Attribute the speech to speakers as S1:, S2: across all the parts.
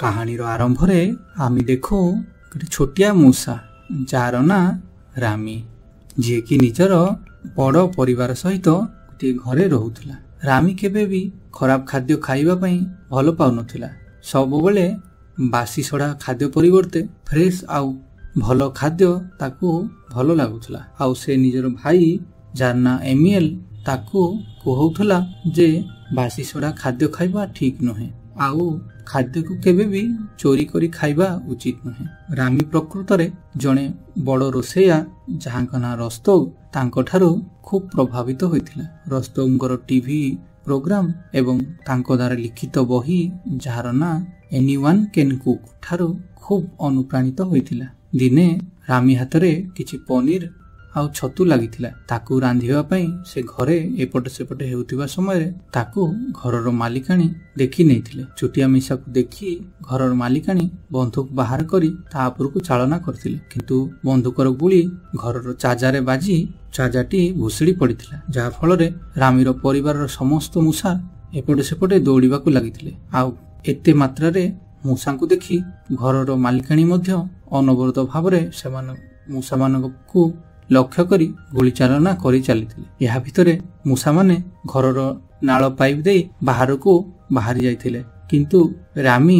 S1: କାହାଣୀର ଆରମ୍ଭରେ ଆମେ ଦେଖୁ ଗୋଟେ ଛୋଟିଆ ମୂଷା ଯାହାର ନାଁ ରାମୀ, ଯିଏକି ନିଜର ବଡ଼ ପରିବାର ସହିତ ଗୋଟିଏ ଘରେ ରହୁଥିଲା। ରାମୀ କେବେ ବି ଖରାପ ଖାଦ୍ୟ ଖାଇବା ପାଇଁ ଭଲ ପାଉନଥିଲା। ସବୁବେଳେ ବାସି ସଢ଼ା ଖାଦ୍ୟ ପରିବର୍ତ୍ତେ ଫ୍ରେଶ ଆଉ ଭଲ ଖାଦ୍ୟ ତାକୁ ଭଲ ଲାଗୁଥିଲା। ଆଉ ସେ ନିଜର ଭାଇ ଯାହାର ନାଁ ଏମିଏଲ ତାକୁ କହୁଥିଲା ଯେ ବାସି ସଢ଼ା ଖାଦ୍ୟ ଖାଇବା ଠିକ ନୁହେଁ ଆଉ ଖାଦ୍ୟକୁ କେବେ ବି ଚୋରି କରି ଖାଇବା ଉଚିତ ନୁହେଁ। ରାମୀ ପ୍ରକୃତରେ ଜଣେ ବଡ଼ ରୋଷେଇଆ ଯାହାଙ୍କ ନାଁ ରସ୍ତୋଗ ତାଙ୍କଠାରୁ ଖୁବ ପ୍ରଭାବିତ ହୋଇଥିଲା। ରସ୍ତୋଗଙ୍କର ଟିଭି ପ୍ରୋଗ୍ରାମ ଏବଂ ତାଙ୍କ ଦ୍ୱାରା ଲିଖିତ ବହି ଯାହାର ନାଁ ଏନିୱାନ କ୍ୟାନ କୁକ୍ ଠାରୁ ଖୁବ ଅନୁପ୍ରାଣିତ ହୋଇଥିଲା। ଦିନେ ରାମୀ ହାତରେ କିଛି ପନିର ଆଉ ଛତୁ ଲାଗିଥିଲା। ତାକୁ ରାନ୍ଧିବା ପାଇଁ ସେ ଘରେ ଏପଟ ସେପଟ ହେଉଥିବା ସମୟରେ ତାକୁ ଘରର ମାଲିକାଣୀ ଦେଖି ନେଇଥିଲେ। ଛୋଟିଆ ମିଶାକୁ ଦେଖି ଘରର ମାଲିକାଣୀ ବନ୍ଧୁକ ବାହାର କରି ତା ଉପରକୁ ଚାଳନା କରିଥିଲେ, କିନ୍ତୁ ବନ୍ଧୁକର ଗୁଳି ଘରର ଚାଜାରେ ବାଜି ଚାଜାଟି ଭୁଷୁଡ଼ି ପଡ଼ିଥିଲା, ଯାହା ଫଳରେ ରାମୀର ପରିବାରର ସମସ୍ତ ମୂଷା ଏପଟେ ସେପଟେ ଦୌଡ଼ିବାକୁ ଲାଗିଥିଲେ। ଆଉ ଏତେ ମାତ୍ରାରେ ମୂଷାଙ୍କୁ ଦେଖି ଘରର ମାଲିକାଣୀ ମଧ୍ୟ ଅନବରତ ଭାବରେ ମୂଷାମାନଙ୍କୁ ଲକ୍ଷ୍ୟ କରି ଗୁଳି ଚାଳନା କରି ଚାଲିଥିଲେ। ଏହା ଭିତରେ ମୂଷାମାନେ ଘରର ନାଳ ପାଇପ୍ ଦେଇ ବାହାରକୁ ବାହାରି ଯାଇଥିଲେ, କିନ୍ତୁ ରାମୀ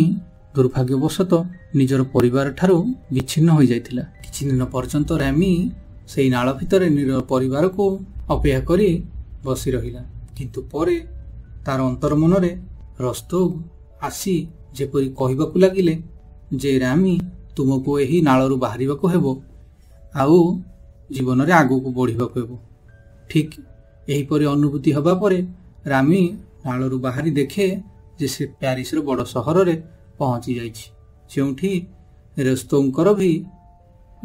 S1: ଦୁର୍ଭାଗ୍ୟବଶତଃ ନିଜର ପରିବାର ଠାରୁ ବିଚ୍ଛିନ୍ନ ହୋଇଯାଇଥିଲା। କିଛି ଦିନ ପର୍ଯ୍ୟନ୍ତ ରାମୀ ସେହି ନାଳ ଭିତରେ ନିଜର ପରିବାରକୁ ଅପେକ୍ଷା କରି ବସି ରହିଲା, କିନ୍ତୁ ପରେ ତାର ଅନ୍ତର୍ମନରେ ରସ୍ତୋଗ ଆସି ଯେପରି କହିବାକୁ ଲାଗିଲେ ଯେ ରାମୀ, ତୁମକୁ ଏହି ନାଳରୁ ବାହାରିବାକୁ ହେବ ଆଉ ଜୀବନରେ ଆଗକୁ ବଢ଼ିବାକୁ ହେବ। ଠିକ ଏହିପରି ଅନୁଭୂତି ହେବା ପରେ ରାମୀ ନାଳରୁ ବାହାରି ଦେଖେ ଯେ ସେ ପ୍ୟାରିସର ବଡ଼ ସହରରେ ପହଞ୍ଚି ଯାଇଛି, ଯେଉଁଠି ରସ୍ତୋଗଙ୍କର ବି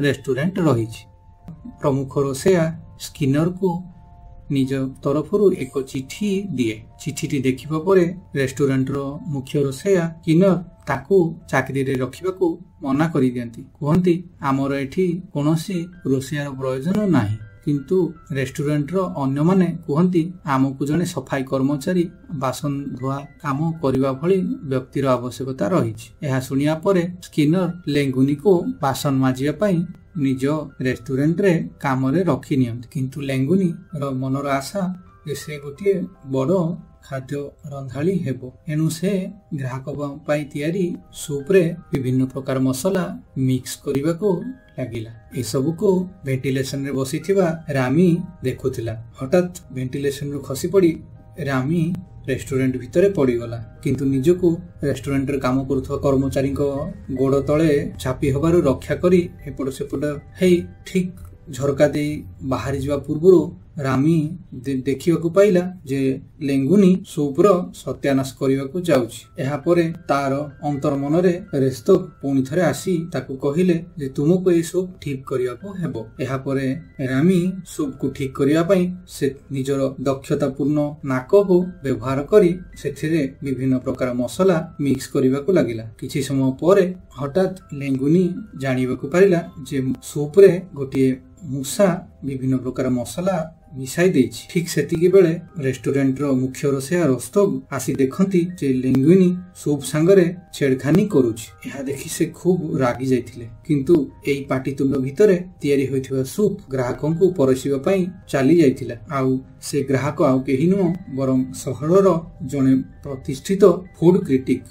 S1: ରେଷ୍ଟୁରାଣ୍ଟ ରହିଛି। ପ୍ରମୁଖ ରୋଷେଇଆ ସ୍କିନରକୁ ନିଜ ତରଫରୁ ଏକ ଚିଠି ଦିଏ। ଚିଠିଟି ଦେଖିବା ପରେ ରେଷ୍ଟୁରାଣ୍ଟର ମୁଖ୍ୟ ରୋଷେଇଆ ସ୍କିନର ତାକୁ ଚାକିରିରେ ରଖିବାକୁ ମନା କରିଦିଅନ୍ତି। କୁହନ୍ତି, ଆମର ଏଠି କୌଣସି ରୋଷେଇଆର ପ୍ରୟୋଜନ ନାହିଁ। କିନ୍ତୁ ରେଷ୍ଟୁରାଣ୍ଟର ଅନ୍ୟମାନେ କୁହନ୍ତି, ଆମକୁ ଜଣେ ସଫାଇ କର୍ମଚାରୀ ବାସନ ଧୁଆ କାମ କରିବା ଭଳି ବ୍ୟକ୍ତିର ଆବଶ୍ୟକତା ରହିଛି। ଏହା ଶୁଣିବା ପରେ ସ୍କିନର ଲେଙ୍ଗୁନିକୁ ବାସନ ମାଜିବା ପାଇଁ ନିଜ ରେଷ୍ଟୁରାଣ୍ଟରେ କାମରେ ରଖି ନିଅନ୍ତି, କିନ୍ତୁ ଲେଙ୍ଗୁନିର ମନର ଆଶା ଯେ ସେ ଗୋଟିଏ ବଡ଼ ଖାଦ୍ୟ ରନ୍ଧାଳି ହେବ। ଏଣୁ ସେ ଗ୍ରାହକ ପାଇଁ ତିଆରି ସୁପରେ ବିଭିନ୍ନ ପ୍ରକାର ମସଲା ମିକ୍ସ କରିବାକୁ ଲାଗିଲା। ଏସବୁକୁ ଭେଣ୍ଟିଲେସନରେ ବସିଥିବା ରାମୀ ଦେଖୁଥିଲା। ହଠାତ୍ ଭେଣ୍ଟିଲେସନରୁ ଖସି ପଡ଼ି ରାମୀ ରେଷ୍ଟୁରାଣ୍ଟ ଭିତରେ ପଡ଼ିଗଲା, କିନ୍ତୁ ନିଜକୁ ରେଷ୍ଟୁରାଣ୍ଟରେ କାମ କରୁଥିବା କର୍ମଚାରୀଙ୍କ ଗୋଡ଼ ତଳେ ଚାପି ହେବାରୁ ରକ୍ଷା କରି ଏପଟ ସେପଟ ହେଇ ଠିକ ଝରକା ଦେଇ ବାହାରି ଯିବା ପୂର୍ବରୁ ରାମୀ ଦେଖିବାକୁ ପାଇଲା ଯେ ଲେଙ୍ଗୁନି ସୁପର ସତ୍ୟାନାଶ କରିବାକୁ ଯାଉଛି। ଏହାପରେ ତାର ଅନ୍ତର୍ମନରେ ରସ୍ତୋଗ ପୁଣି ଥରେ ଆସି ତାକୁ କହିଲେ ଯେ ତୁମକୁ ଏହି ସୁପ୍ ଠିକ କରିବାକୁ ହେବ। ଏହାପରେ ରାମୀ ସୁପକୁ ଠିକ କରିବା ପାଇଁ ସେ ନିଜର ଦକ୍ଷତାପୂର୍ଣ୍ଣ ନାକକୁ ବ୍ୟବହାର କରି ସେଥିରେ ବିଭିନ୍ନ ପ୍ରକାର ମସଲା ମିକ୍ସ କରିବାକୁ ଲାଗିଲା। କିଛି ସମୟ ପରେ ହଠାତ୍ ଲେଙ୍ଗୁନି ଜାଣିବାକୁ ପାରିଲା ଯେ ସୁପରେ ଗୋଟିଏ ମୂଷା ବିଭିନ୍ନ ପ୍ରକାର ମସଲା ମିଶାଇ ଦେଇଛି। ଠିକ ସେତିକି ବେଳେ ରେଷ୍ଟୁରାଣ୍ଟର ମୁଖ୍ୟ ରୋଷେଇଆ ରସ୍ତୋଗ ଆସି ଦେଖନ୍ତି ଯେ ଲେଙ୍ଗୁନି ସୁପ୍ ସାଙ୍ଗରେ ଛେଡ଼ଖାନି କରୁଛି। ଏହା ଦେଖି ସେ ଖୁବ ରାଗି ଯାଇଥିଲେ, କିନ୍ତୁ ଏହି ପାଟିତୁଣ୍ଡ ଭିତରେ ତିଆରି ହୋଇଥିବା ସୁପ୍ ଗ୍ରାହକଙ୍କୁ ପରସିବା ପାଇଁ ଚାଲି ଯାଇଥିଲା। ଆଉ ସେ ଗ୍ରାହକ ଆଉ କେହି ନୁହଁ ବରଂ ସହରର ଜଣେ ପ୍ରତିଷ୍ଠିତ ଫୁଡ କ୍ରିଟିକ,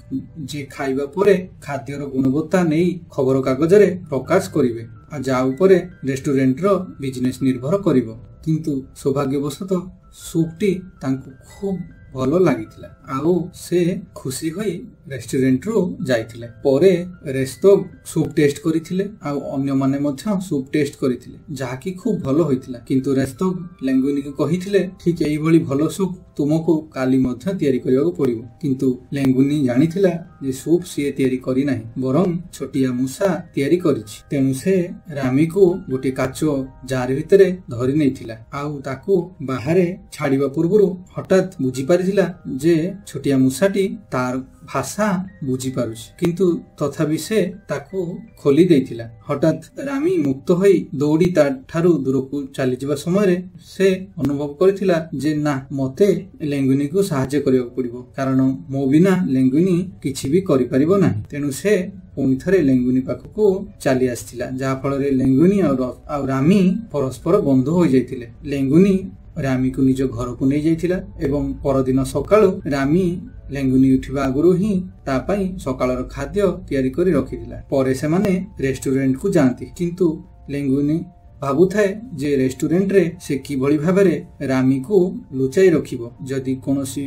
S1: ଯିଏ ଖାଇବା ପରେ ଖାଦ୍ୟର ଗୁଣବତ୍ତା ନେଇ ଖବରକାଗଜରେ ପ୍ରକାଶ କରିବେ ଆଉ ଯାହା ଉପରେ ରେଷ୍ଟୁରାଣ୍ଟର ବିଜନେସ ନିର୍ଭର କରିବ। କିନ୍ତୁ ସୌଭାଗ୍ୟବଶତଃ ସୁପ୍ଟି ତାଙ୍କୁ ଖୁବ ଭଲ ଲାଗିଥିଲା ଆଉ ସେ ଖୁସି ହୋଇ ରେଷ୍ଟୁରାଣ୍ଟରୁ ଯାଇଥିଲେ। ପରେ ରସ୍ତୋଗ ସୁପ୍ ଟେଷ୍ଟ କରିଥିଲେ ଆଉ ଅନ୍ୟମାନେ ମଧ୍ୟ ସୁପ୍ ଟେଷ୍ଟ କରିଥିଲେ, ଯାହାକି ଖୁବ ଭଲ ହୋଇଥିଲା। କିନ୍ତୁ ରସ୍ତୋଗ ଲେଙ୍ଗୁନିକୁ କହିଥିଲେ, ଠିକ ଏଇଭଳି ଭଲ ସୁପ୍ ତୁମକୁ କାଲି ମଧ୍ୟ ତିଆରି କରିବାକୁ ପଡ଼ିବ। କିନ୍ତୁ ଲେଙ୍ଗୁନି ଜାଣିଥିଲା ଯେ ସୁପ୍ ସିଏ ତିଆରି କରିନାହିଁ, ବରଂ ଛୋଟିଆ ମୂଷା ତିଆରି କରିଛି। ତେଣୁ ସେ ରାମୀକୁ ଗୋଟିଏ କାଚ ଜାର ଭିତରେ ଧରି ନେଇଥିଲା ଆଉ ତାକୁ ବାହାରେ ଛାଡ଼ିବା ପୂର୍ବରୁ ହଠାତ୍ ବୁଝିପାରିଥିଲା ଯେ ଛୋଟିଆ ମୂଷାଟି ତାର ଭାଷା ବୁଝିପାରୁଛି, କିନ୍ତୁ ତଥାପି ସେ ତାକୁ ଖୋଲି ଦେଇଥିଲା। ହଠାତ୍ ରାମୀ ମୁକ୍ତ ହୋଇ ଦୌଡ଼ି ତା ଠାରୁ ଦୂରକୁ ଚାଲିଯିବା ସମୟରେ ସେ ଅନୁଭବ କରିଥିଲା ଯେ ନା, ମତେ ଲେଙ୍ଗୁନିକୁ ସାହାଯ୍ୟ କରିବାକୁ ପଡିବ, କାରଣ ମୋ ବିନା ଲେଙ୍ଗୁନି କିଛି ବି କରିପାରିବ ନାହିଁ। ତେଣୁ ସେ ପୁଣି ଥରେ ଲେଙ୍ଗୁନି ପାଖକୁ ଚାଲି ଆସିଥିଲା, ଯାହା ଫଳରେ ଲେଙ୍ଗୁନି ଆଉ ରାମୀ ପରସ୍ପର ବନ୍ଧୁ ହୋଇଯାଇଥିଲେ। ଲେଙ୍ଗୁନି ରାମୀକୁ ନିଜ ଘରକୁ ନେଇଯାଇଥିଲା ଏବଂ ପରଦିନ ସକାଳୁ ରାମୀ ଲେଙ୍ଗୁନି ଉଠିବା ଆଗରୁ ହିଁ ତା ପାଇଁ ସକାଳର ଖାଦ୍ୟ ତିଆରି କରି ରଖିଥିଲା। ପରେ ସେମାନେ ରେଷ୍ଟୁରାଣ୍ଟକୁ ଯାଆନ୍ତି, କିନ୍ତୁ ଲେଙ୍ଗୁନି ଭାବୁଥାଏ ଯେ ରେଷ୍ଟୁରାଣ୍ଟରେ ସେ କିଭଳି ଭାବରେ ରାମୀକୁ ଲୁଚାଇ ରଖିବ। ଯଦି କୌଣସି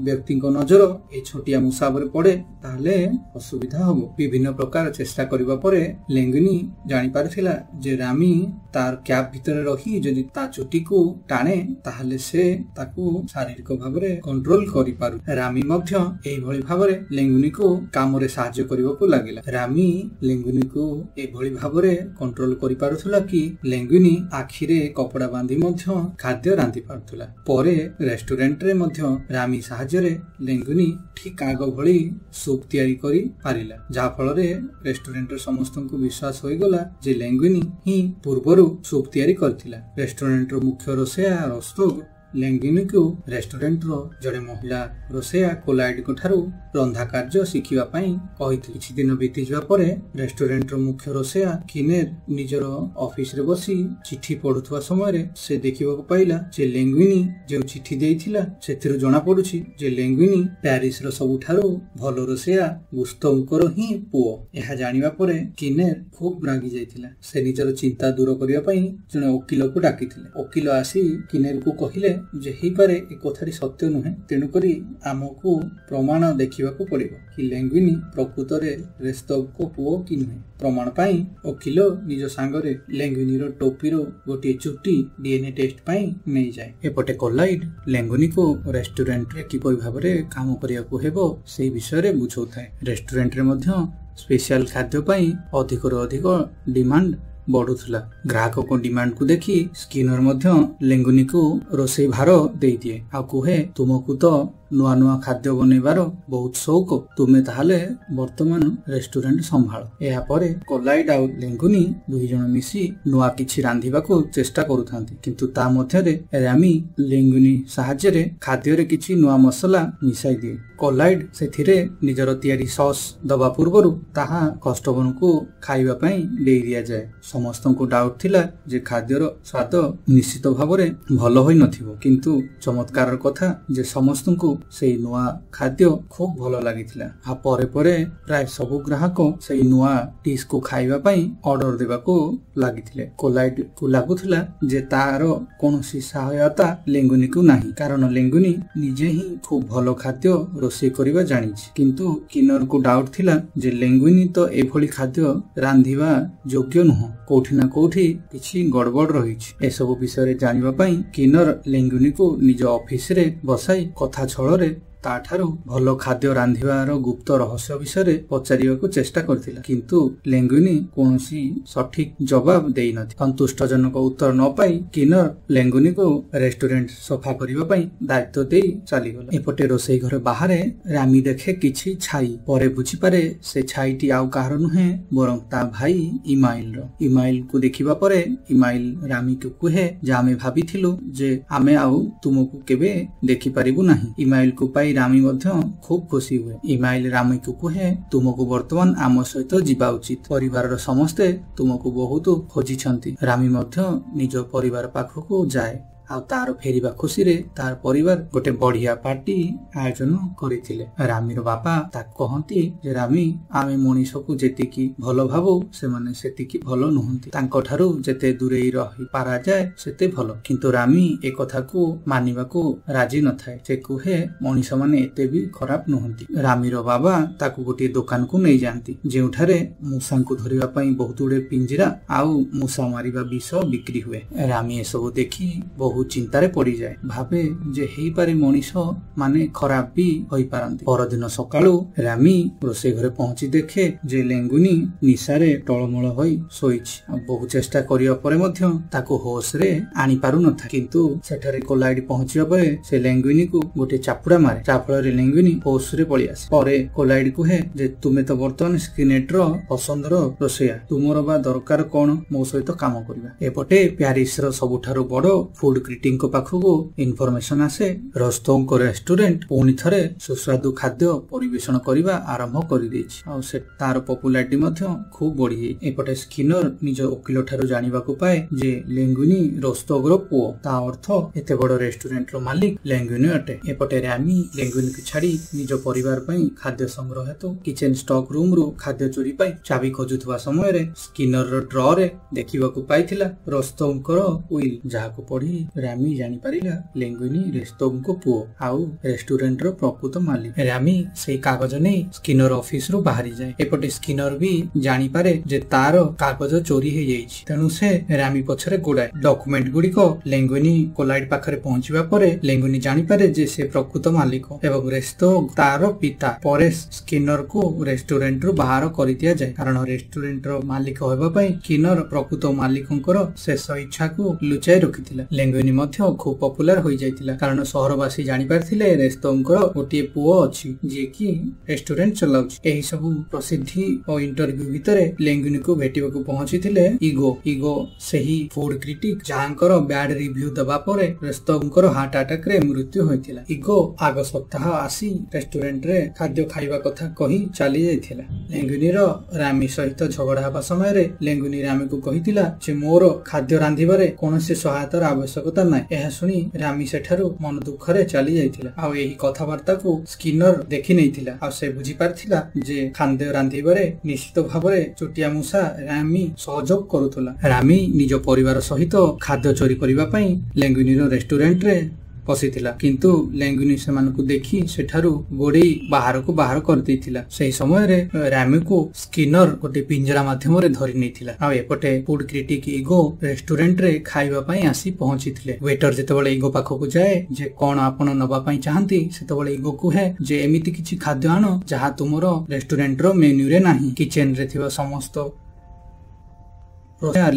S1: ବ୍ୟକ୍ତିଙ୍କ ନଜର এই ଛୋଟିଆ ମୂଷା ଉପରେ ପଡେ ତାହେଲେ ଅସୁବିଧା ହବ। ବିଭିନ୍ନ ପ୍ରକାର ଚେଷ୍ଟା କରିବା ପରେ ଲେଙ୍ଗୁନି ଜାଣିପାରିଥିଲା ଯେ ରାମୀ ତାର କ୍ୟାପ୍ ଭିତରେ ରହି ଯଦି ତା ଚୁଟିକୁ ଟାଣେ ତାହେଲେ ସେ ତାକୁ ଶାରୀରିକ ଭାବରେ କଣ୍ଟ୍ରୋଲ କରିପାରୁ। ରାମୀ ମଧ୍ୟ ଏଇଭଳି ଭାବରେ ଲେଙ୍ଗୁନିକୁ କାମରେ ସାହାଯ୍ୟ କରିବାକୁ ଲାଗିଲା। ରାମୀ ଲେଙ୍ଗୁନିକୁ ଏଭଳି ଭାବରେ କଣ୍ଟ୍ରୋଲ କରିପାରୁଥିଲା କି ଲେଙ୍ଗୁନି ଆଖିରେ କପଡା ବାନ୍ଧି ମଧ୍ୟ ଖାଦ୍ୟ ରାନ୍ଧି ପାରୁଥିଲା। ପରେ ରେଷ୍ଟୁରାଣ୍ଟରେ ମଧ୍ୟ ରାମୀ ସାହାଯ୍ୟରେ ଲେଙ୍ଗୁନି ଠିକ ଆଗ ଭଳି ସୁପ୍ ତିଆରି କରି ପାରିଲା, ଯାହା ଫଳରେ ରେଷ୍ଟୁରାଣ୍ଟର ସମସ୍ତଙ୍କୁ ବିଶ୍ୱାସ ହୋଇଗଲା ଯେ ଲେଙ୍ଗୁନି ହିଁ ପୂର୍ବରୁ ସୁପ୍ ତିଆରି କରିଥିଲା। ରେଷ୍ଟୁରାଣ୍ଟର ମୁଖ୍ୟ ରୋଷେୟା ରସ୍ତୋଗ ଲେଙ୍ଗୁନିକୁ ରେଷ୍ଟୁରାଣ୍ଟର ଜଣେ ମହିଳା ରୋଷେୟା କୋଲାଇଡଙ୍କ ଠାରୁ ରନ୍ଧା କାର୍ଯ୍ୟ ଶିଖିବା ପାଇଁ କହିଥିଲେ। କିଛି ଦିନ ବିତିଯିବା ପରେ ରେଷ୍ଟୁରାଣ୍ଟର ମୁଖ୍ୟ ରୋଷେୟା କିନେର ନିଜର ଅଫିସରେ ବସି ଚିଠି ପଢୁଥିବା ସମୟରେ ସେ ଦେଖିବାକୁ ପାଇଲା ଯେ ଲେଙ୍ଗୁନି ଯେଉଁ ଚିଠି ଦେଇଥିଲା ସେଥିରୁ ଜଣା ପଡୁଛି ଯେ ଲେଙ୍ଗୁନି ପ୍ୟାରିସର ସବୁଠାରୁ ଭଲ ରୋଷେୟା ଗୁସ୍ତୋଙ୍କର ହିଁ ପୁଅ। ଏହା ଜାଣିବା ପରେ କିନେର ଖୁବ ରାଗି ଯାଇଥିଲା। ସେ ନିଜର ଚିନ୍ତା ଦୂର କରିବା ପାଇଁ ଜଣେ ଓକିଲକୁ ଡାକିଥିଲେ। ଓକିଲ ଆସି କିନେରକୁ କହିଲେ ଯେ ହେଇପାରେ ଏ କଥାଟି ସତ୍ୟ ନୁହେଁ, ତେଣୁକରି ଆମକୁ ପ୍ରମାଣ ଦେଖିବାକୁ ପଡିବ କି ଲେଙ୍ଗୁନି ପ୍ରକୃତରେ ରେସ୍ତୋଗଙ୍କ ପୁଅ କି ନୁହେଁ। ପ୍ରମାଣ ପାଇଁ ଓକିଲ ନିଜ ସାଙ୍ଗରେ ଲେଙ୍ଗୁନିର ଟୋପିର ଗୋଟିଏ ଚୁଟି DNA ଟେଷ୍ଟ ପାଇଁ ନେଇଯାଏ। ଏପଟେ କୋଲାଇଡ ଲେଙ୍ଗୁନିକୁ ରେଷ୍ଟୁରାଣ୍ଟରେ କିପରି ଭାବରେ କାମ କରିବାକୁ ହେବ ସେଇ ବିଷୟରେ ବୁଝାଉଥାଏ। ରେଷ୍ଟୁରାଣ୍ଟରେ ମଧ୍ୟ ସ୍ପେଶାଲ ଖାଦ୍ୟ ପାଇଁ ଅଧିକରୁ ଅଧିକ ଡିମାଣ୍ଡ ବଢୁଥିଲା। ଗ୍ରାହକଙ୍କ ଡିମାଣ୍ଡକୁ ଦେଖି ସ୍କିନର ମଧ୍ୟ ଲେଙ୍ଗୁନିକୁ ରୋଷେଇ ଭାର ଦେଇଦିଏ ଆଉ କୁହେ, ତୁମକୁ ତ ନୂଆ ନୂଆ ଖାଦ୍ୟ ବନେଇବାର ବହୁତ ସୌକ, ତୁମେ ତାହେଲେ ବର୍ତ୍ତମାନ ରେଷ୍ଟୁରାଣ୍ଟ ସମ୍ଭାଳ। ଏହାପରେ କୋଲାଇଡ ଆଉ ଲେଙ୍ଗୁନି ଦୁଇ ଜଣ ମିଶି ନୂଆ କିଛି ରାନ୍ଧିବାକୁ ଚେଷ୍ଟା କରୁଥାନ୍ତି, କିନ୍ତୁ ତା ମଧ୍ୟରେ ରାମୀ ଲେଙ୍ଗୁନି ସାହାଯ୍ୟରେ ଖାଦ୍ୟରେ କିଛି ନୂଆ ମସଲା ମିଶାଇ ଦିଏ। କୋଲାଇଡ ସେଥିରେ ନିଜର ତିଆରି ସସ୍ ଦବା ପୂର୍ବରୁ ତାହା କଷ୍ଟମରଙ୍କୁ ଖାଇବା ପାଇଁ ଦେଇ ଦିଆଯାଏ। ସମସ୍ତଙ୍କୁ ଡାଉଟ ଥିଲା ଯେ ଖାଦ୍ୟର ସ୍ୱାଦ ନିଶ୍ଚିତ ଭାବରେ ଭଲ ହୋଇନଥିବ, କିନ୍ତୁ ଚମତ୍କାରର କଥା ଯେ ସମସ୍ତଙ୍କୁ ସେଇ ନୂଆ ଖାଦ୍ୟ ଖୁବ ଭଲ ଲାଗିଥିଲା। ଆଉ ପରେ ପରେ ପ୍ରାୟ ସବୁ ଗ୍ରାହକ ସେଇ ନୂଆ ଡିଶକୁ ଖାଇବା ପାଇଁ ଅର୍ଡର ଦେବାକୁ ଲାଗିଥିଲେ। କୋଲାଇଡ କୁ ଲାଗୁଥିଲା ଯେ ତାର କୌଣସି ସହାୟତା ଲେଙ୍ଗୁନିକୁ ନାହିଁ, କାରଣ ଲେଙ୍ଗୁନି ନିଜେ ହିଁ ଖୁବ ଭଲ ଖାଦ୍ୟ ରୋଷେଇ କରିବା ଜାଣିଛି। କିନ୍ତୁ କିନରକୁ ଡାଉଟ ଥିଲା ଯେ ଲେଙ୍ଗୁନି ତ ଏଭଳି ଖାଦ୍ୟ ରାନ୍ଧିବା ଯୋଗ୍ୟ ନୁହଁ, କୋଉଠି ନା କୋଉଠି କିଛି ଗଡବଡ ରହିଛି। ଏସବୁ ବିଷୟରେ ଜାଣିବା ପାଇଁ କିନର ଲେଙ୍ଗୁନିକୁ ନିଜ ଅଫିସରେ ବସାଇ କଥା ଛଳରେ ତାଠାରୁ ଭଲ ଖାଦ୍ୟ ରାନ୍ଧିବାର ଗୁପ୍ତ ରହସ୍ୟ ବିଷୟରେ ପଚାରିବାକୁ ଚେଷ୍ଟା କରିଥିଲା, କିନ୍ତୁ ଲେଙ୍ଗୁନି କୌଣସି ସଠିକ ଜବାବ ଦେଇନଥିଲା। ସନ୍ତୁଷ୍ଟଜନକ ଉତ୍ତର ନ ପାଇ କିନର ଲେଙ୍ଗୁନିକୁ ରେଷ୍ଟୁରାଣ୍ଟ ସଫା କରିବା ପାଇଁ ଦାୟିତ୍ୱ ଦେଇ ଚାଲିଗଲା। ଏପଟେ ରୋଷେଇ ଘର ବାହାରେ ରାମୀ ଦେଖେ କିଛି ଛାଇ। ପରେ ବୁଝିପାରେ ସେ ଛାଇଟି ଆଉ କାହାର ନୁହେଁ ବରଂ ତା ଭାଇ ଇମାଇଲର। ଇମାଇଲକୁ ଦେଖିବା ପରେ ଇମାଇଲ ରାମୀକୁ କୁହେ ଯେ ଆମେ ଭାବିଥିଲୁ ଯେ ଆମେ ଆଉ ତୁମକୁ କେବେ ଦେଖିପାରିବୁ ନାହିଁ। ଇମାଇଲକୁ ପାଇ ରାମୀ ମଧ୍ୟ ଖୁବ ଖୁସି ହୁଏ। ଇମାଇଲ ରାମୀକୁ କୁହେ, ତୁମକୁ ବର୍ତ୍ତମାନ ଆମ ସହିତ ଯିବା ଉଚିତ, ପରିବାରର ସମସ୍ତେ ତୁମକୁ ବହୁତ ଖୋଜିଛନ୍ତି। ରାମୀ ମଧ୍ୟ ନିଜ ପରିବାର ପାଖକୁ ଯାଏ ଆଉ ତାର ଫେରିବା ଖୁସିରେ ତାର ପରିବାର ଗୋଟେ ବଢିଆ ପାର୍ଟି ଆୟୋଜନ କରିଥିଲେ। ରାମୀର ବାପା ତାକୁ କହନ୍ତି ଯେ ରାମୀ, ଆମେ ମଣିଷକୁ ଯେତିକି ଭଲ ଭାବୁ ସେମାନେ ସେତିକି ଭଲ ନୁହନ୍ତି, ତାଙ୍କ ଠାରୁ ଯେତେ ଦୂରେଇ ରହି ପାରାଯାଏ ସେତେ ଭଲ। କିନ୍ତୁ ରାମୀ ଏ କଥାକୁ ମାନିବାକୁ ରାଜି ନଥାଏ। ସେ କୁହେ ମଣିଷ ମାନେ ଏତେ ବି ଖରାପ ନୁହନ୍ତି। ରାମୀର ବାବା ତାକୁ ଗୋଟିଏ ଦୋକାନକୁ ନେଇଯାଆନ୍ତି, ଯେଉଁଠାରେ ମୂଷାଙ୍କୁ ଧରିବା ପାଇଁ ବହୁତ ଗୁଡେ ପିଞ୍ଜିରା ଆଉ ମୂଷା ମାରିବା ବିଷ ବିକ୍ରି ହୁଏ। ରାମୀ ଏସବୁ ଦେଖି ବହୁତ ବହୁ ଚିନ୍ତାରେ ପଡିଯାଏ। ଭାବେ ଯେ ହେଇପାରେ ମଣିଷ ମାନେ ଖରାପ ବି ହୋଇପାରନ୍ତି। ପରଦିନ ସକାଳୁ ରାମୀ ରୋଷେଇ ଘରେ ପହଞ୍ଚି ଦେଖେ ଯେ ଲେଙ୍ଗୁନି ନିଶାରେ ଟଳମଳ ହୋଇ ଶୋଇଛି। ବହୁ ଚେଷ୍ଟା କରିବା ପରେ ମଧ୍ୟ ତାକୁ ହୋସରେ ଆଣି ପାରୁନଥାଏ। କିନ୍ତୁ ସେଠାରେ କୋଲାଇଡ ପହଞ୍ଚିବା ପରେ ସେ ଲେଙ୍ଗୁନିକୁ ଗୋଟେ ଚାପୁଡା ମାରେ, ଯାହାଫଳରେ ଲେଙ୍ଗୁନି ହୋସରେ ପଳେଇ ଆସେ। ପରେ କୋଲାଇଡ କୁହେ ଯେ ତୁମେ ତ ବର୍ତ୍ତମାନ ସ୍କିନେଟର ପସନ୍ଦର ରୋଷେଇଆ, ତୁମର ବା ଦରକାର କଣ ମୋ ସହିତ କାମ କରିବା। ଏପଟେ ପ୍ୟାରିସର ସବୁଠାରୁ ବଡ ଫୁଡ କ୍ରିଟିକଙ୍କ ପାଖକୁ ଇନଫରମେସନ ଆସେ ରସ୍ତୋଙ୍କ ରେଷ୍ଟୁରାଣ୍ଟ ପୁଣି ଥରେ ସୁସ୍ୱାଦୁ ଖାଦ୍ୟ ପରିବେଷଣ କରିବା ଆରମ୍ଭ କରିଦେଇଛି, ଆଉ ସେ ତାର ପପୁଲାରିଟି ମଧ୍ୟ ଖୁବ ବଢିଯାଇଛି। ଏପଟେ ସ୍କିନର ନିଜ ଓକିଲ ଠାରୁ ଜାଣିବାକୁ ପାଏ ଯେ ଲେଙ୍ଗୁନି ରସ୍ତୋଗର ପୁଅ, ତା ଅର୍ଥ ଏତେ ବଡ ରେଷ୍ଟୁରାଣ୍ଟର ମାଲିକ ଲେଙ୍ଗୁନି ଅଟେ। ଏପଟେ ରାମୀ ଲେଙ୍ଗୁନିକୁ ଛାଡି ନିଜ ପରିବାର ପାଇଁ ଖାଦ୍ୟ ସଂଗ୍ରହ ହେତୁ କିଚେନ ଷ୍ଟକ ରୁମରୁ ଖାଦ୍ୟ ଚୋରି ପାଇଁ ଚାବି ଖୋଜୁଥିବା ସମୟରେ ସ୍କିନରର ଡ୍ରରେ ଦେଖିବାକୁ ପାଇଥିଲା ରସ୍ତୋଙ୍କର ଉଇଲ, ଯାହାକୁ ପଢି ରାମୀ ଜାଣିପାରିଲା ଲେଙ୍ଗୁନି ରସ୍ତୋଙ୍କ ପୁଅ ଆଉ ରେଷ୍ଟୁରାଣ୍ଟର ପ୍ରକୃତ ମାଲିକ। ରାମୀ ସେଇ କାଗଜ ନେଇ ସ୍କିନର ଅଫିସରୁ ବାହାରିଯାଏ। ଏପଟେ ସ୍କିନର ବି ଜାଣିପାରେ ଯେ ତାର କାଗଜ ଚୋରି ହେଇଯାଇଛି, ତେଣୁ ସେ ରାମୀ ପଛରେ ଗୋଡାଏ। ଡକୁମେଣ୍ଟ ଗୁଡିକ ଲେଙ୍ଗୁନି କୋଲାଇଡ ପାଖରେ ପହଞ୍ଚିବା ପରେ ଲେଙ୍ଗୁନି ଜାଣିପାରେ ଯେ ସେ ପ୍ରକୃତ ମାଲିକ ଏବଂ ରେସ୍ତୋ ତାର ପିତା। ପରେ ସ୍କିନରକୁ ରେଷ୍ଟୁରାଣ୍ଟରୁ ବାହାର କରିଦିଆଯାଏ, କାରଣ ରେଷ୍ଟୁରାଣ୍ଟର ମାଲିକ ହେବା ପାଇଁ ସ୍କିନର ପ୍ରକୃତ ମାଲିକଙ୍କର ଶେଷ ଇଚ୍ଛାକୁ ଲୁଚାଇ ରଖିଥିଲା। ଲେଙ୍ଗୁନି ମଧ୍ୟ ଖୁବ ପପୁଲାର ହୋଇଯାଇଥିଲା, କାରଣ ସହରବାସୀ ଜାଣିପାରିଥିଲେ ରେସ୍ତୋଙ୍କର ଗୋଟିଏ ପୁଅ ଅଛି ଯିଏକି ରେଷ୍ଟୁରାଣ୍ଟ ଚଲାଉଛି। ଏହି ସବୁ ପ୍ରସିଦ୍ଧି ଓ ଇଣ୍ଟରଭ୍ୟୁ ଭିତରେ ଲେଙ୍ଗୁନିକୁ ଭେଟିବାକୁ ପହଞ୍ଚିଥିଲେ ଇଗୋ, ସେହି ଫୁଡ କ୍ରିଟିକ ଯାହାଙ୍କର ବ୍ୟାଡ ରିଭ୍ୟୁ ଦେବା ପରେ ରେସ୍ତୋଙ୍କର ହାର୍ଟ ଆଟାକରେ ମୃତ୍ୟୁ ହୋଇଥିଲା। ଇଗୋ ଆଗ ସପ୍ତାହ ଆସି ରେଷ୍ଟୁରାଣ୍ଟରେ ଖାଦ୍ୟ ଖାଇବା କଥା କହି ଚାଲି ଯାଇଥିଲା। ଲେଙ୍ଗୁନିର ରାମୀ ସହିତ ଝଗଡା ହେବା ସମୟରେ ଲେଙ୍ଗୁନି ରାମୀକୁ କହିଥିଲା ଯେ ମୋର ଖାଦ୍ୟ ରାନ୍ଧିବାରେ କୌଣସି ସହାୟତାର ଆବଶ୍ୟକତା ନାହିଁ। ଏହା ଶୁଣି ରାମୀ ସେଠାରୁ ମନ ଦୁଃଖରେ ଚାଲି ଯାଇଥିଲା, ଆଉ ଏହି କଥାବାର୍ତ୍ତାକୁ ସ୍କିନର ଦେଖି ନେଇଥିଲା, ଆଉ ସେ ବୁଝିପାରିଥିଲା ଯେ ଖାଦ୍ୟ ରାନ୍ଧିବାରେ ନିଶ୍ଚିତ ଭାବରେ ଚୋଟିଆ ମୂଷା ରାମୀ ସହଯୋଗ କରୁଥିଲା। ରାମୀ ନିଜ ପରିବାର ସହିତ ଖାଦ୍ୟ ଚୋରି କରିବା ପାଇଁ ଲେଙ୍ଗୁନିର ରେଷ୍ଟୁରାଣ୍ଟରେ ପଶିଥିଲା, କିନ୍ତୁ ଲେଙ୍ଗୁନି ସେମାନଙ୍କୁ ଦେଖି ସେଠାରୁ ଗୋଡେଇ ବାହାରକୁ ବାହାର କରିଦେଇଥିଲା। ସେହି ସମୟରେ ରାମୀକୁ ସ୍କିନର ଗୋଟେ ପିଞ୍ଜରା ମାଧ୍ୟମରେ ଧରି ନେଇଥିଲା। ଆଉ ଏପଟେ ଫୁଡ କ୍ରିଟିକ ଇଗୋ ରେଷ୍ଟୁରାଣ୍ଟରେ ଖାଇବା ପାଇଁ ଆସି ପହଞ୍ଚିଥିଲେ। ୱେଟର ଯେତେବେଳେ ଇଗୋ ପାଖକୁ ଯାଏ ଯେ କଣ ଆପଣ ନବା ପାଇଁ ଚାହାନ୍ତି, ସେତେବେଳେ ଇଗୋ କୁହେ ଯେ ଏମିତି କିଛି ଖାଦ୍ୟ ଆଣ ଯାହା ତୁମର ରେଷ୍ଟୁରାଣ୍ଟର ମେନ୍ୟୁରେ ନାହିଁ। କିଚେନରେ ଥିବା ସମସ୍ତ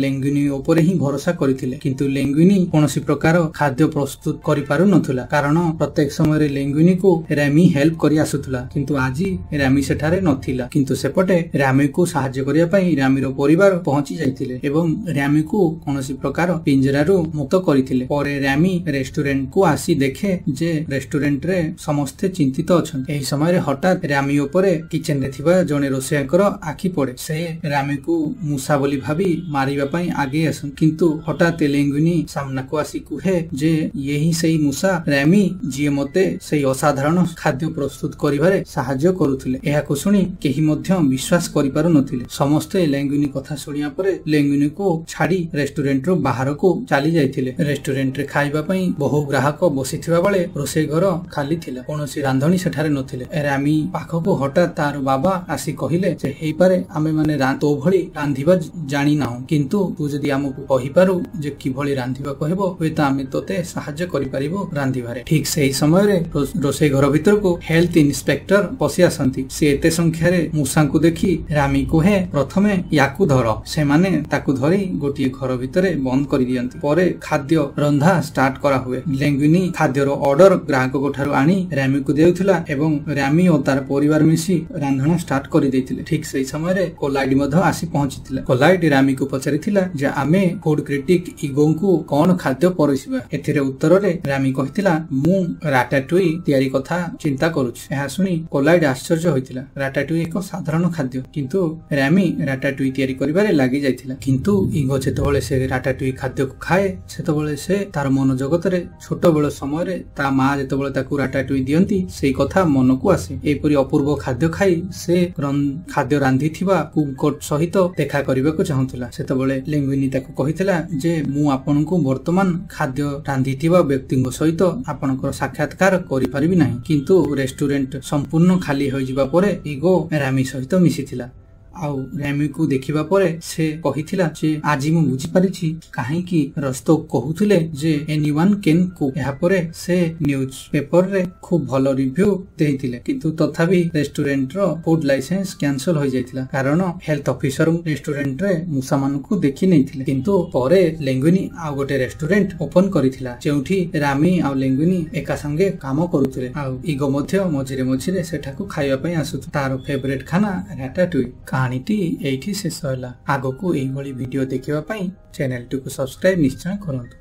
S1: ଲେଙ୍ଗୁନି ଉପରେ ହିଁ ଭରସା କରିଥିଲେ, କିନ୍ତୁ ଲେଙ୍ଗୁନି କୌଣସି ପ୍ରକାର ଖାଦ୍ୟ ପ୍ରସ୍ତୁତ କରିପାରୁନଥିଲା, କାରଣ ପ୍ରତ୍ୟେକ ସମୟରେ ଲେଙ୍ଗୁନିକୁ ରାମୀ ହେଲ୍ପ କରି ଆସୁଥିଲା, କିନ୍ତୁ ଆଜି ରାମୀ ସେଠାରେ ନଥିଲା। କିନ୍ତୁ ସେପଟେ ରାମୀକୁ ସାହାଯ୍ୟ କରିବା ପାଇଁ ରାମୀର ପରିବାର ପହଞ୍ଚି ଯାଇଥିଲେ ଏବଂ ରାମୀକୁ କୌଣସି ପ୍ରକାର ପିଞ୍ଜରାରୁ ମୁକ୍ତ କରିଥିଲେ। ପରେ ରାମୀ ରେଷ୍ଟୁରାଣ୍ଟକୁ ଆସି ଦେଖେ ଯେ ରେଷ୍ଟୁରାଣ୍ଟରେ ସମସ୍ତେ ଚିନ୍ତିତ ଅଛନ୍ତି। ଏହି ସମୟରେ ହଠାତ୍ ରାମୀ ଉପରେ କିଚେନରେ ଥିବା ଜଣେ ରୋଷେଇୟାଙ୍କର ଆଖି ପଡେ। ସେ ରାମୀକୁ ମୂଷା ବୋଲି ଭାବି ମାରିବା ପାଇଁ ଆଗେଇ ଆସନ୍ତି, କିନ୍ତୁ ହଠାତ୍ ଲେଙ୍ଗୁନି ସାମ୍ନାକୁ ଆସି କୁହେ ଯେ ଇଏ ହିଁ ସେଇ ମୂଷା ରାମୀ ଯିଏ ମତେ ସେଇ ଅସାଧାରଣ ଖାଦ୍ୟ ପ୍ରସ୍ତୁତ କରିବାରେ ସାହାଯ୍ୟ କରୁଥିଲେ। ଏହାକୁ ଶୁଣି କେହି ମଧ୍ୟ ବିଶ୍ୱାସ କରିପାରୁନଥିଲେ। ସମସ୍ତେ ଲେଙ୍ଗୁନି କଥା ଶୁଣିବା ପରେ ଲେଙ୍ଗୁନିକୁ ଛାଡି ରେଷ୍ଟୁରାଣ୍ଟରୁ ବାହାରକୁ ଚାଲି ଯାଇଥିଲେ। ରେଷ୍ଟୁରାଣ୍ଟରେ ଖାଇବା ପାଇଁ ବହୁ ଗ୍ରାହକ ବସିଥିବା ବେଳେ ରୋଷେଇ ଘର ଖାଲି ଥିଲା, କୌଣସି ରାନ୍ଧଣୀ ସେଠାରେ ନଥିଲେ। ରାମୀ ପାଖକୁ ହଠାତ୍ ତାର ବାବା ଆସି କହିଲେ ଯେ ହେଇପାରେ ଆମେ ମାନେ ତୋ ଭଳି ରାନ୍ଧିବା ଜାଣିନାହୁଁ, କିନ୍ତୁ ତୁ ଯଦି ଆମକୁ କହିପାରୁ ଯେ କିଭଳି ରାନ୍ଧିବାକୁ ହେବ, ହୁଏତ ଆମେ ତୋତେ ସାହାଯ୍ୟ କରିପାରିବୁ ରାନ୍ଧିବାରେ। ଠିକ ସେହି ସମୟରେ ରୋଷେଇ ଘର ଭିତରକୁ ହେଲ୍ଥ ଇନ୍ସପେକ୍ଟର ପଶି ଆସନ୍ତି। ସେ ଏତେ ସଂଖ୍ୟାରେ ମୂଷାଙ୍କୁ ଦେଖି ରାମୀ କୁହେ ପ୍ରଥମେ ୟାକୁ ଧର। ସେମାନେ ତାକୁ ଧରି ଗୋଟିଏ ଘର ଭିତରେ ବନ୍ଦ କରିଦିଅନ୍ତି। ପରେ ଖାଦ୍ୟ ରନ୍ଧା ଷ୍ଟାର୍ଟ କରା ହୁଏ। ଲେଙ୍ଗୁନି ଖାଦ୍ୟର ଅର୍ଡର ଗ୍ରାହକଙ୍କ ଠାରୁ ଆଣି ରାମୀକୁ ଦେଉଥିଲା ଏବଂ ରାମୀ ଓ ତାର ପରିବାର ମିଶି ରାନ୍ଧଣା ଷ୍ଟାର୍ଟ କରିଦେଇଥିଲେ। ଠିକ ସେହି ସମୟରେ କୋଲାଇଡ ମଧ୍ୟ ଆସି ପହଞ୍ଚିଥିଲା। କୋଲାଇଡ ରାମୀକୁ ପଚାରିଥିଲା ଯେ ଆମେ ଫୁଡ କ୍ରିଟିକ ଇଗୋଙ୍କୁ କଣ ଖାଦ୍ୟ ପରସିବା। ଏଥିରେ ଉତ୍ତରରେ ରାମୀ କହିଥିଲା ମୁଁ ରାଟାଟୁଇ ତିଆରି କଥା ଚିନ୍ତା କରୁଛି। ଏହା ଶୁଣି କୋଲାଇଡ ଆଶ୍ଚର୍ଯ୍ୟ ହୋଇଥିଲା। ରାଟାଟୁଇ ଏକ ସାଧାରଣ ଖାଦ୍ୟ, କିନ୍ତୁ ରାମୀ ରାଟାଟୁଇ ତିଆରି କରିବାରେ ଲାଗି ଯାଇଥିଲା। କିନ୍ତୁ ଇଗୋ ଯେତେବେଳେ ସେ ରାଟାଟୁଇ ଖାଦ୍ୟକୁ ଖାଏ, ସେତେବେଳେ ସେ ତାର ମନ ଜଗତରେ ଛୋଟ ବେଳ ସମୟରେ ତା ମା ଯେତେବେଳେ ତାକୁ ରାଟାଟୁଇ ଦିଅନ୍ତି ସେଇ କଥା ମନକୁ ଆସେ। ଏପରି ଅପୂର୍ବ ଖାଦ୍ୟ ଖାଇ ସେ ଖାଦ୍ୟ ରାନ୍ଧିଥିବା କୁକଙ୍କ ସହିତ ଦେଖା କରିବାକୁ ଚାହୁଁଥିଲା। ସେତେବେଳେ ଲେଙ୍ଗୁନି ତାକୁ କହିଥିଲା ଯେ ମୁଁ ଆପଣଙ୍କୁ ବର୍ତ୍ତମାନ ଖାଦ୍ୟ ରାନ୍ଧିଥିବା ବ୍ୟକ୍ତିଙ୍କ ସହିତ ଆପଣଙ୍କର ସାକ୍ଷାତକାର କରିପାରିବି ନାହିଁ। କିନ୍ତୁ ରେଷ୍ଟୁରାଣ୍ଟ ସମ୍ପୂର୍ଣ୍ଣ ଖାଲି ହୋଇଯିବା ପରେ ଇଗୋ ରାମୀ ସହିତ ମିଶିଥିଲା। ଆଉ ରାମିକୁ ଦେଖିବା ପରେ ସେ କହିଥିଲା ଯେ ଆଜି ମୁଁ ବୁଝିପାରିଛି କାହିଁକି ରସ୍ତୋଗ କହୁଥିଲେ ଯେ ଏନିୱାନ୍ କ୍ୟାନ୍ କୁକ୍। ଏହାପରେ ସେ ନ୍ୟୁଜ ପେପରରେ ଖୁବ ଭଲ ରିଭ୍ୟୁ ଦେଇଥିଲେ, କିନ୍ତୁ ତଥାପି ରେଷ୍ଟୁରାଣ୍ଟର ଫୁଡ ଲାଇସେନ୍ସ କ୍ୟାନସଲ ହୋଇଯାଇଥିଲା କାରଣ ହେଲ୍ଥ ଅଫିସର ରେଷ୍ଟୁରାଣ୍ଟରେ ମୂଷାମାନଙ୍କୁ ଦେଖି ନେଇଥିଲେ। କିନ୍ତୁ ପରେ ଲେଙ୍ଗୁନି ଆଉ ଗୋଟେ ରେଷ୍ଟୁରାଣ୍ଟ ଓପନ କରିଥିଲା ଯେଉଁଠି ରାମି ଆଉ ଲେଙ୍ଗୁନି ଏକା ସାଙ୍ଗେ କାମ କରୁଥିଲେ, ଆଉ ଇଗୋ ମଧ୍ୟ ମଝିରେ ମଝିରେ ସେଠାକୁ ଖାଇବା ପାଇଁ ଆସୁଥିଲା। ତାର ଫେଭରେଟ ଖାନା ରାଟାଟୁଇ। କାହାଣୀଟି ଏଇଠି ଶେଷ ହେଲା। ଆଗକୁ ଏଇଭଳି ଭିଡିଓ ଦେଖିବା ପାଇଁ ଚ୍ୟାନେଲଟିକୁ ସବସ୍କ୍ରାଇବ ନିଶ୍ଚୟ କରନ୍ତୁ।